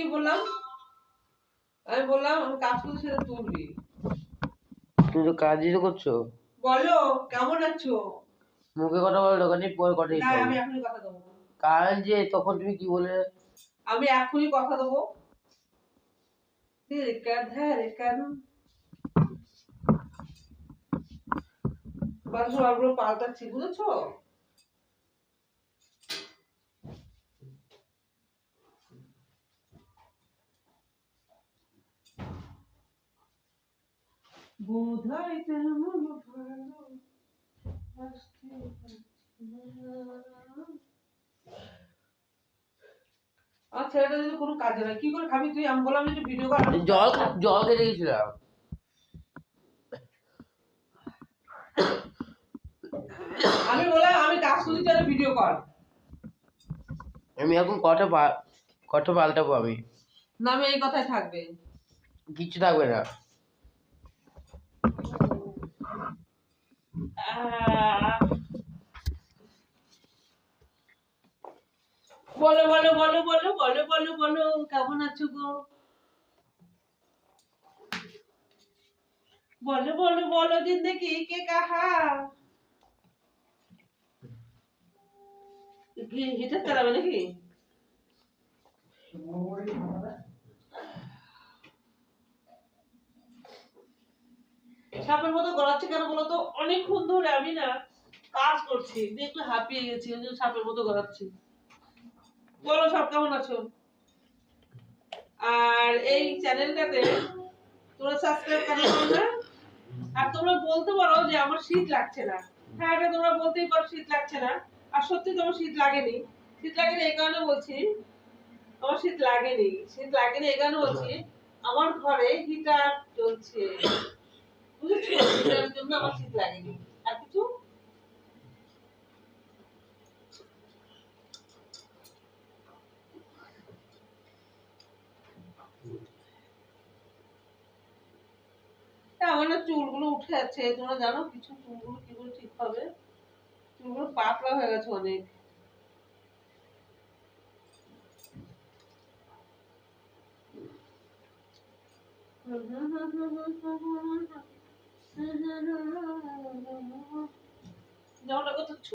কি বললাম? আমি বললাম আমি কাজ করছি সেটা তুলবি। তুমি তো কাজই তো করছো। বলো কেমন আছো? মুখে কথা বলো, দোকানে পরে কথাই না পাবো। আমি এখনই কথা দেবো। কাল যে তখন তুমি কি বলে? আমি এখনই কথা দেবো। কেন সবগুলো পাল্টাচ্ছি, বুঝেছো? বোধহয় তেমন ভালো বাসতে পারছি না। আচ্ছা এটা যদি কোনো কাজে না কি করে খাবি তুই? আমি বললাম একটু ভিডিও কর। জল খেতে গেছিলাম। আমি বললাম আমি কাজ করছি তাহলে ভিডিও কর। আমি এখন কটা পাল্টাবো আমি? না আমি এই কথাই থাকবে। কিচ্ছু থাকবে না। বলো বলো বলো বলো বলো বলো বলো কেমন আছো গো? বলো বলো বলো জিন্দেগি কে কাহা হিটার চালাবে নাকি? সাপের মতো গড়াচ্ছে কেন বলো তো? অনেকক্ষণ ধরে আমি না কাজ করছি, একটু হাঁপিয়ে গেছি, ওই জন্য সাপের মতো গড়াচ্ছি। বলো সব কেমন আছো? আর এই চ্যানেলটাতে তোমরা সাবস্ক্রাইব কেন করো না? আর তোমরা বলতে পারো যে আমার শীত লাগছে না। হ্যাঁ এটা তোমরা বলতেই পারো শীত লাগছে না। আর সত্যি তোমার শীত লাগেনি। শীত লাগেনি এই কারণে বলছি, আমার শীত লাগেনি। শীত লাগেনি এই কারণে বলছি, আমার ঘরে হিটার চলছে, বুঝেছো? হিটারের জন্য আমার শীত লাগেনি। আর কিছু আমার না চুলগুলো উঠে যাচ্ছে, তোমরা জানো কিছু চুলগুলো কি করে ঠিক হবে? চুলগুলো পাতলা হয়ে গেছে অনেক। জামাটা কত